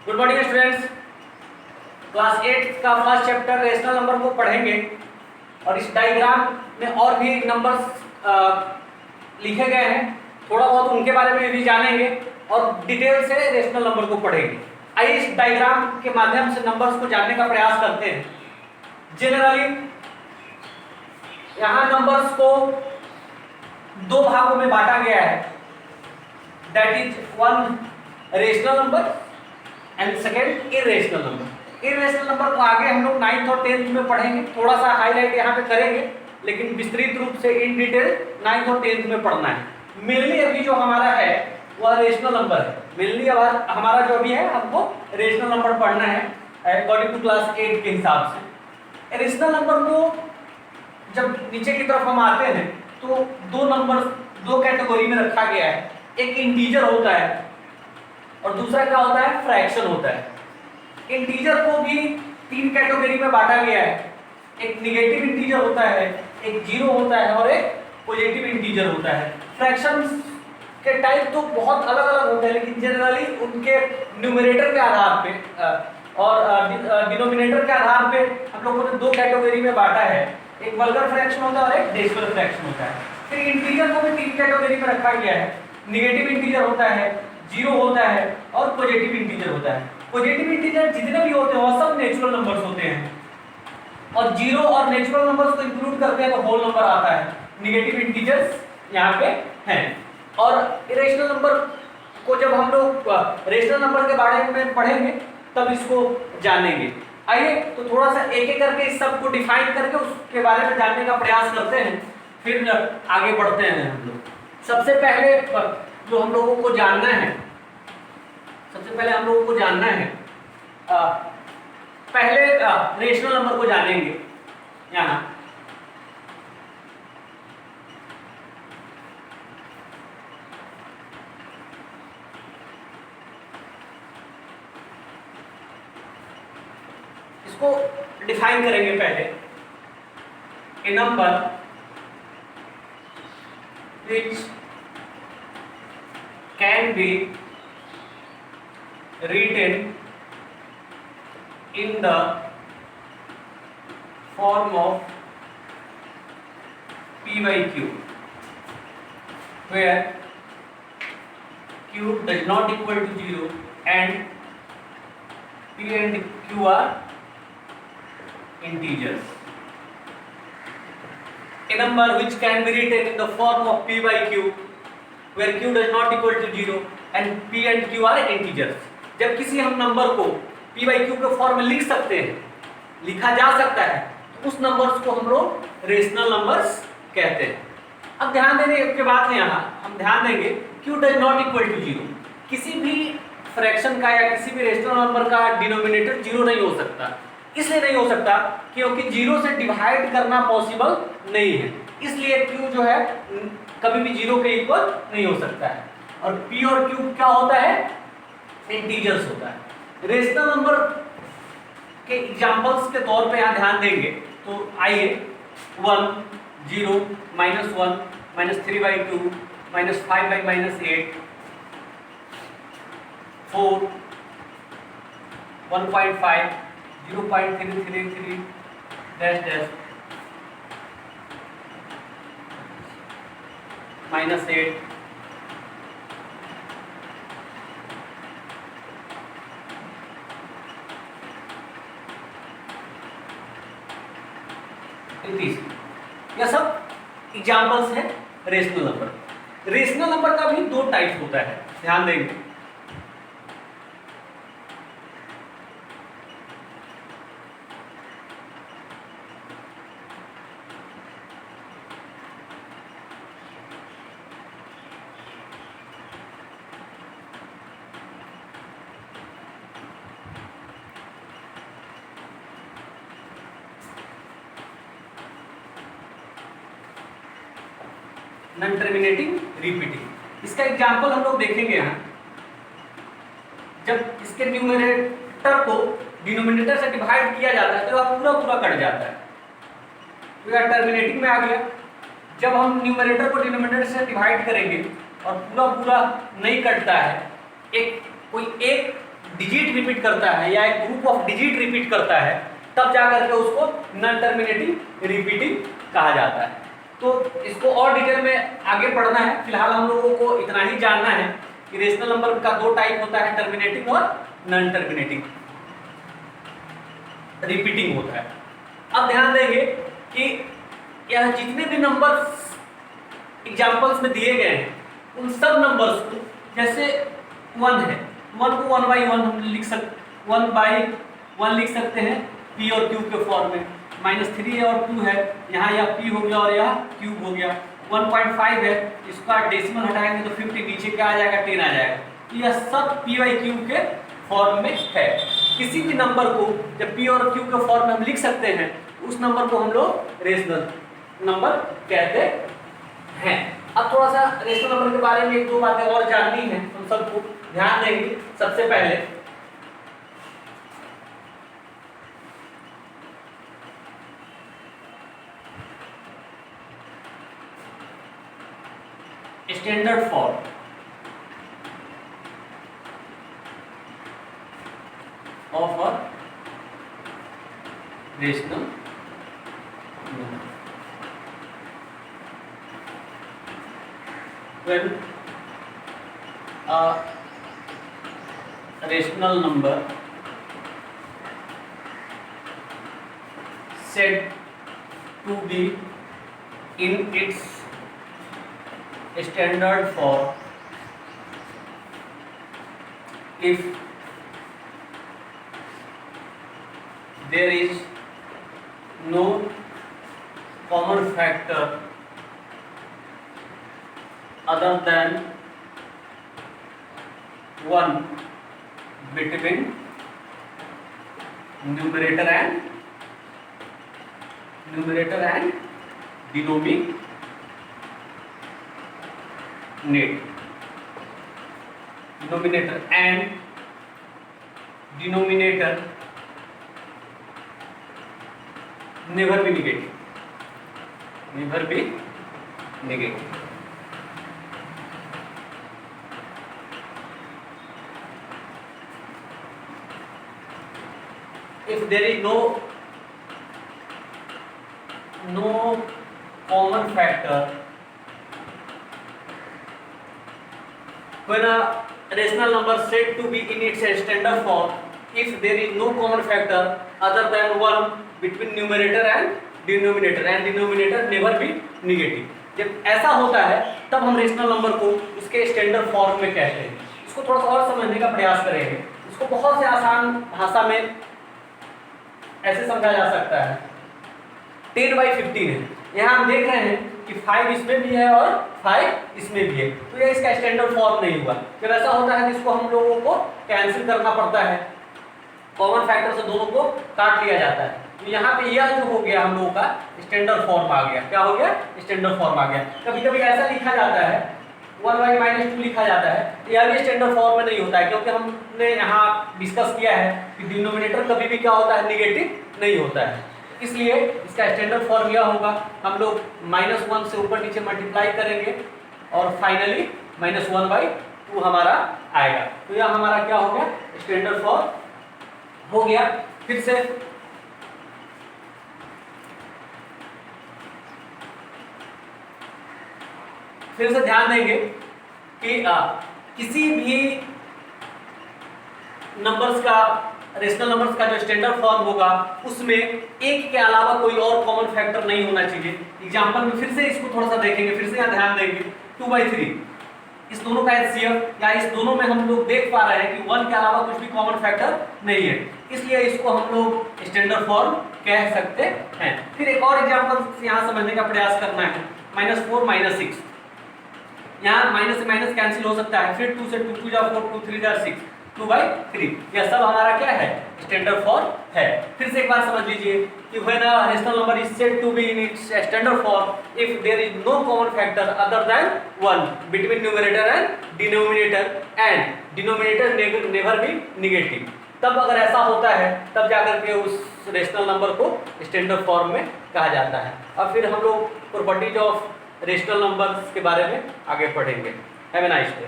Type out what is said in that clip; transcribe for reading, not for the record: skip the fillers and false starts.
Good morning students. Class 8 का first chapter rational number को पढ़ेंगे और इस डायग्राम में और भी नंबर्स लिखे गए हैं, थोड़ा बहुत उनके बारे में भी जानेंगे और डिटेल से रेशनल नंबर को पढ़ेंगे। आइए इस डायग्राम के माध्यम से नंबर्स को जानने का प्रयास करते हैं। जनरली यहाँ नंबर्स को दो भागों में बांटा गया है, that is one rational number and second irrational number. Irrational number को आगे हम लोग 9th और 10th में पढ़ेंगे, थोड़ा सा हाईलाइट यहाँ पे करेंगे, लेकिन विस्तृत रूप से इन डिटेल 9th और 10th में पढ़ना है। मेनली अभी जो हमारा है वह रेशनल नंबर है। मेनली हमारा जो अभी है हमको रेशनल नंबर पढ़ना है अकॉर्डिंग टू क्लास 8 के हिसाब से। रेशनल नंबर को जब नीचे की तरफ हम आते हैं तो दो नंबर दो कैटेगरी में रखा गया है, एक इंटीजर होता है और दूसरा क्या होता है, फ्रैक्शन होता है। इंटीजर को भी तीन कैटेगरी में बांटा गया है, एक नेगेटिव इंटीजर होता है, एक जीरो होता है और एक पॉजिटिव इंटीजर होता है। फ्रैक्शंस के टाइप तो बहुत अलग अलग होते हैं, लेकिन जनरली उनके न्यूमरेटर के आधार पे और डिनोमिनेटर के आधार पे हम लोगों ने दो कैटेगरी में बांटा है, एक वल्गर फ्रैक्शन होता है और एक डेसिमल फ्रैक्शन होता है। फिर इंटीजर को भी तीन कैटेगरी में रखा गया है, नेगेटिव इंटीजर होता है, जीरो होता है और पॉजिटिव इंटीजर होता है। पॉजिटिव इंटीजर जितने भी होते हैं वो सब नेचुरल नंबर्स होते हैं और जीरो और नेचुरल नंबर्स को इंक्लूड करते हैं तो होल नंबर आता है। नेगेटिव इंटीजर्स यहाँ पे हैं। और इरेशनल नंबर को जब हम लोग रेशनल नंबर के बारे में पढ़ेंगे तब इसको जानेंगे। आइए तो थोड़ा सा एक एक करके इस सब को डिफाइन करके उसके बारे में जानने का प्रयास करते हैं, फिर आगे बढ़ते हैं हम लोग। सबसे पहले जो हम लोगों को जानना है, पहले रेशनल नंबर को जानेंगे। यहाँ इसको डिफाइन करेंगे पहले। ए number which can be written in the form of P by Q, where Q does not equal to 0 and P and Q are integers. A number which can be written in the form of P by Q, where Q does not equal to 0 and P and Q are integers. जब किसी हम number को P by Q के form में लिख सकते हैं, लिखा जा सकता है, तो उस नंबर्स को हम लोग रेशनल नंबर्स कहते हैं। अब ध्यान देने की बात है, यहाँ हम ध्यान देंगे Q does not equal to 0। किसी भी फ्रैक्शन का या किसी भी रेशनल नंबर का डिनोमिनेटर 0 नहीं हो सकता। इसलिए नहीं हो सकता क्योंकि 0 से डिवाइड करना पॉसिबल नहीं है, इसलिए Q जो है कभी भी 0 के इक्वल नहीं हो सकता है। और P और Q क्या होता है, इंटीजर्स होता है। रेशनल नंबर के एग्जांपल्स के तौर पे यहाँ ध्यान देंगे तो आइए 1, 0, -1, -3/2, -5/-8, 4, 1.5, 0.333 -8, यह सब एग्जाम्पल्स हैं रेशनल नंबर। रेशनल नंबर का भी दो टाइप होता है, ध्यान देंगे। नॉन टर्मिनेटिंग रिपीटिंग, इसका एग्जांपल हम लोग देखेंगे यहाँ। जब इसके न्यूमरेटर को डिनोमिनेटर से डिवाइड किया जाता है तो वह पूरा पूरा कट जाता है, तो यह टर्मिनेटिंग में आ गया। जब हम न्यूमरेटर को डिनोमिनेटर से डिवाइड करेंगे और पूरा पूरा नहीं कटता है, कोई एक डिजिट रिपीट करता है या एक ग्रुप ऑफ डिजिट रिपीट करता है, तब जा करके उसको नॉन टर्मिनेटिंग रिपीटिंग कहा जाता है। तो इसको और डिटेल में आगे पढ़ना है, फिलहाल हम लोगों को इतना ही जानना है कि रेशनल नंबर का दो टाइप होता है, टर्मिनेटिंग और नॉन टर्मिनेटिंग रिपीटिंग होता है। अब ध्यान देंगे कि यह जितने भी नंबर्स एग्जाम्पल्स में दिए गए हैं उन सब नंबर्स को, जैसे 1 है, 1 को 1 बाई 1 हम लिख सकते, 1 बाई 1 लिख सकते हैं p और q के फॉर्म में। -3 है और 2 है, यहाँ यह p हो गया और यह क्यूब हो गया। 1.5 है, इसका डेसिमल हटाएंगे तो 50, नीचे क्या आ जाएगा 10 आ जाएगा। यह सब p बाई क्यूब के फॉर्म में है। किसी भी नंबर को जब p और q के फॉर्म में हम लिख सकते हैं, उस नंबर को हम लोग रेशनल नंबर कहते हैं। अब थोड़ा सा रेशनल नंबर के बारे में एक दो बातें और जाननी है, हम सबको ध्यान देंगे। सबसे पहले standard form of a rational number. When a rational number said to be in its standard form if there is no common factor other than 1 between numerator and denominator, numerator and denominator never be negative। If there is no common factor, when a rational number said to be in its standard form, if there is no common factor other than 1 between numerator and denominator never be negative। जब ऐसा होता है तब हम rational number को उसके standard form में कहते हैं। इसको थोड़ा सा और समझने का प्रयास करेंगे। इसको बहुत से आसान भाषा में ऐसे समझा जा सकता है। 10/15 है, यहाँ हम देख रहे हैं कि 5 इसमें भी है और 5 इसमें भी है, तो ये इसका स्टैंडर्ड फॉर्म नहीं हुआ। जब ऐसा होता है तो इसको हम लोगों को कैंसिल करना पड़ता है, कॉमन फैक्टर से दोनों को काट लिया जाता है। तो यहाँ पे यह जो हो गया हम लोगों का स्टैंडर्ड फॉर्म आ गया। क्या हो गया? स्टैंडर्ड फॉर्म आ गया। कभी कभी ऐसा लिखा जाता है 1/-2 लिखा जाता है, यह भी स्टैंडर्ड फॉर्म में नहीं होता है, क्योंकि हमने यहाँ डिस्कस किया है कि डिनोमिनेटर कभी भी क्या होता है, निगेटिव नहीं होता है। इसलिए इसका स्टैंडर्ड फॉर्म यह होगा, हम लोग -1 से ऊपर नीचे मल्टीप्लाई करेंगे और फाइनली -1/2 हमारा आएगा। तो यह हमारा क्या हो गया? स्टैंडर्ड फॉर्म हो गया। फिर से ध्यान देंगे कि किसी भी नंबर्स का, रेशनल नंबर्स का जो स्टैंडर्ड फॉर्म होगा उसमें एक के अलावा कोई और कॉमन फैक्टर नहीं होना चाहिए। एग्जांपल में फिर से इसको थोड़ा सा देखेंगे, फिर से यहाँ ध्यान देंगे 2/3 इस दोनों का एचसीएफ, या इस दोनों में हम लोग देख पा रहे हैं कि 1 के अलावा कुछ भी कॉमन फैक्टर नहीं है, इसलिए इसको हम लोग स्टैंडर्ड फॉर्म कह सकते हैं। फिर एक और एग्जांपल यहाँ समझने का प्रयास करना है, -4 -6, यहाँ माइनस से माइनस कैंसिल हो सकता है। फिर 2 से 2 2 जा 4 2 3 जा 6 2/3, यह सब हमारा क्या है? स्टैंडर्ड फॉर्म है। फिर से एक बार समझ लीजिए कि when a rational number is said to be in its standard form if there is no common factor other than 1 between numerator and denominator never be negative. तब अगर ऐसा होता है तब जाकर के उस रेशनल नंबर को स्टैंडर्ड फॉर्म में कहा जाता है। अब फिर हम लोग प्रॉपर्टीज ऑफ रेशनल नंबर्स के बारे में आगे पढ़ेंगे। Have a nice day.